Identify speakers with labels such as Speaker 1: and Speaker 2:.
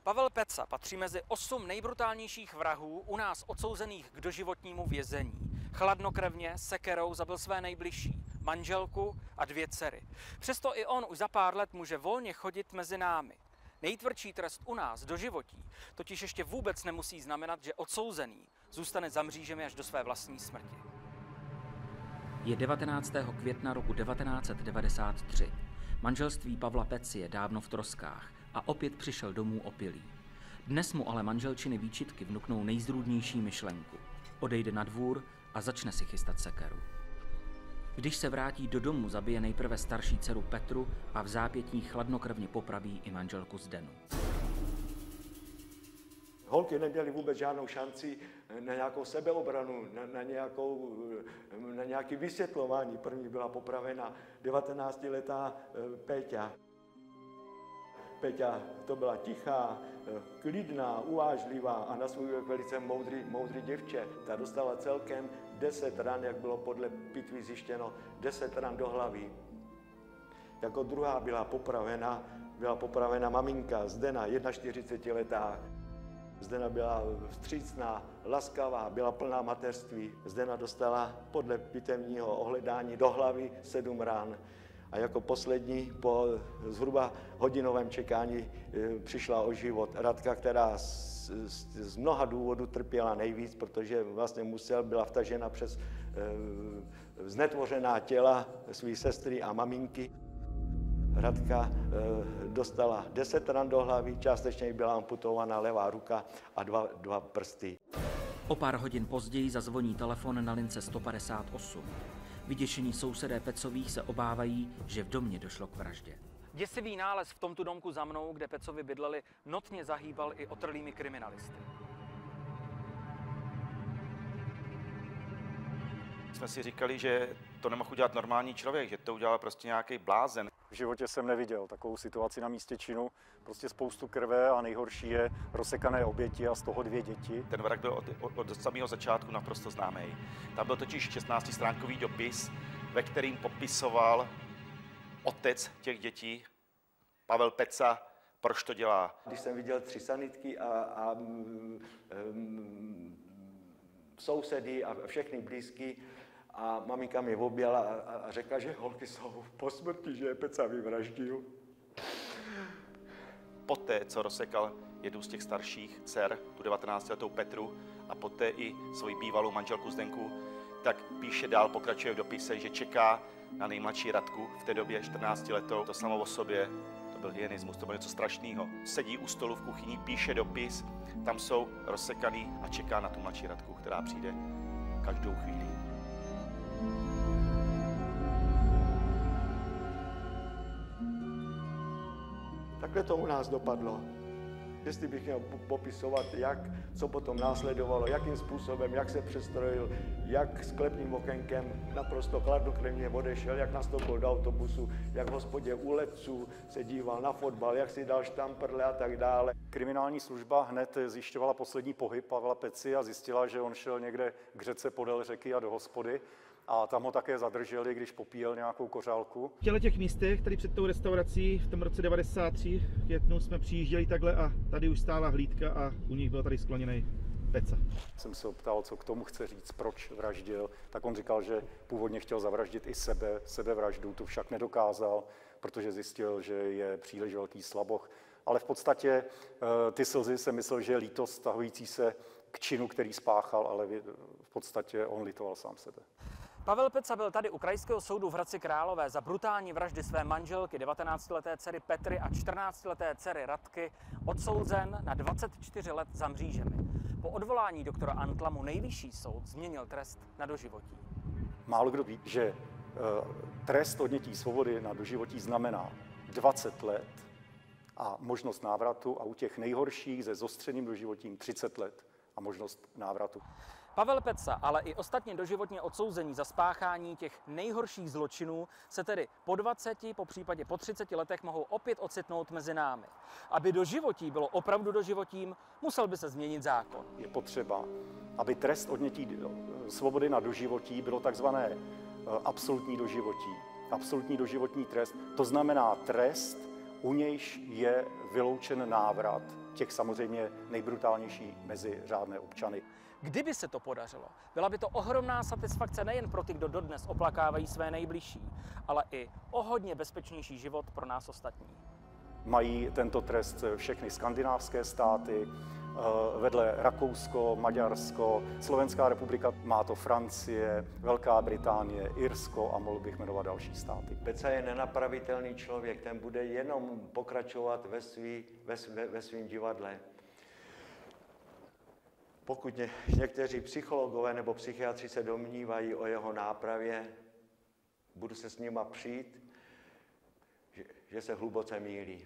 Speaker 1: Pavel Peca patří mezi 8 nejbrutálnějších vrahů u nás odsouzených k doživotnímu vězení. Chladnokrevně sekerou zabil své nejbližší, manželku a 2 dcery. Přesto i on už za pár let může volně chodit mezi námi. Nejtvrdší trest u nás, doživotí, totiž ještě vůbec nemusí znamenat, že odsouzený zůstane za mřížemi až do své vlastní smrti. Je 19. května roku 1993. Manželství Pavla Pecy je dávno v troskách a opět přišel domů opilý. Dnes mu ale manželčiny výčitky vnuknou nejzrůdnější myšlenku. Odejde na dvůr a začne si chystat sekeru. Když se vrátí do domu, zabije nejprve starší dceru Petru a v zápětí chladnokrevně popraví i manželku Zdenu.
Speaker 2: Holky neměly vůbec žádnou šanci na nějakou sebeobranu, na nějaké vysvětlování. První byla popravena 19letá Péťa. Péťa to byla tichá, klidná, uvážlivá a na svůj věk velice moudrý děvče. Ta dostala celkem 10 ran, jak bylo podle pitvy zjištěno, 10 ran do hlavy. Jako druhá byla popravena maminka Zdena, 41letá. Zdena byla vstřícná, laskavá, byla plná mateřství. Zdena dostala podle pitevního ohledání do hlavy 7 ran. A jako poslední po zhruba hodinovém čekání přišla o život Radka, která z mnoha důvodů trpěla nejvíc, protože vlastně byla vtažena přes znetvořená těla své sestry a maminky. Radka dostala 10 ran do hlavy, částečně byla amputovaná levá ruka a dva prsty.
Speaker 1: O pár hodin později zazvoní telefon na lince 158. Vyděšení sousedé Pecových se obávají, že v domě došlo k vraždě. Děsivý nález v tomto domku za mnou, kde Pecovi bydleli, notně zahýbal i otrlými kriminalisty.
Speaker 3: Jsme si říkali, že to nemohl udělat normální člověk, že to udělal prostě nějaký blázen.
Speaker 4: V životě jsem neviděl takovou situaci na místě činu. Prostě spoustu krve a nejhorší je rozsekané oběti a z toho 2 děti.
Speaker 3: Ten vrah byl od samého začátku naprosto známý. Tam byl totiž 16stránkový dopis, ve kterým popisoval otec těch dětí, Pavel Peca, proč to dělá.
Speaker 2: Když jsem viděl 3 sanitky a sousedy a všechny blízky, a maminka mě objala a řekla, že holky jsou po smrti, že je Peca vyvraždil.
Speaker 3: Poté, co rozsekal jednu z těch starších dcer, tu 19letou Petru, a poté i svoji bývalou manželku Zdenku, tak píše dál, pokračuje v dopise, že čeká na nejmladší Radku, v té době 14letou. To samo o sobě, to byl hyenismus, to bylo něco strašného. Sedí u stolu v kuchyni, píše dopis, tam jsou rozsekaný a čeká na tu mladší Radku, která přijde každou chvíli.
Speaker 2: Takhle to u nás dopadlo. Jestli bych měl popisovat, co potom následovalo, jakým způsobem, jak se přestrojil, jak sklepním okénkem naprosto chladnokrevně odešel, jak nastoupil do autobusu, jak v hospodě u letců se díval na fotbal, jak si dal štamprle a tak dále.
Speaker 4: Kriminální služba hned zjišťovala poslední pohyb Pavla Pecy a zjistila, že on šel někde k řece podél řeky a do hospody. A tam ho také zadrželi, když popíjel nějakou kořálku.
Speaker 5: V těch místech, tady před tou restaurací, v tom roce 93 v květnu jsme přijížděli takhle a tady už stála hlídka a u nich byl tady skloněný Peca.
Speaker 4: Jsem se optal, co k tomu chce říct, proč vraždil. Tak on říkal, že původně chtěl zavraždit i sebevraždu, to však nedokázal, protože zjistil, že je příliš velký slaboch. Ale v podstatě ty slzy jsem myslel, že je lítost stahující se k činu, který spáchal, ale v podstatě on litoval sám sebe.
Speaker 1: Pavel Peca byl tady u Krajského soudu v Hradci Králové za brutální vraždy své manželky, 19leté dcery Petry a 14leté dcery Radky, odsouzen na 24 let za mřížemi. Po odvolání doktora Antla mu nejvyšší soud změnil trest na doživotí.
Speaker 4: Málo kdo ví, že trest odnětí svobody na doživotí znamená 20 let a možnost návratu a u těch nejhorších se zostřeným doživotím 30 let a možnost návratu.
Speaker 1: Pavel Peca, ale i ostatně doživotně odsouzení za spáchání těch nejhorších zločinů se tedy po 20, po případě po 30 letech mohou opět ocitnout mezi námi. Aby doživotí bylo opravdu doživotím, musel by se změnit zákon.
Speaker 4: Je potřeba, aby trest odnětí svobody na doživotí bylo takzvané absolutní doživotí. Absolutní doživotní trest, to znamená trest, u nějž je vyloučen návrat těch samozřejmě nejbrutálnější mezi řádné občany.
Speaker 1: Kdyby se to podařilo, byla by to ohromná satisfakce nejen pro ty, kdo dodnes oplakávají své nejbližší, ale i o hodně bezpečnější život pro nás ostatní.
Speaker 4: Mají tento trest všechny skandinávské státy, vedle Rakousko, Maďarsko, Slovenská republika, má to Francie, Velká Británie, Irsko a mohl bych jmenovat další státy.
Speaker 2: Beca je nenapravitelný člověk, ten bude jenom pokračovat ve svém divadle. Pokud někteří psychologové nebo psychiatři se domnívají o jeho nápravě, budu se s nima přijít, že se hluboce mýlí.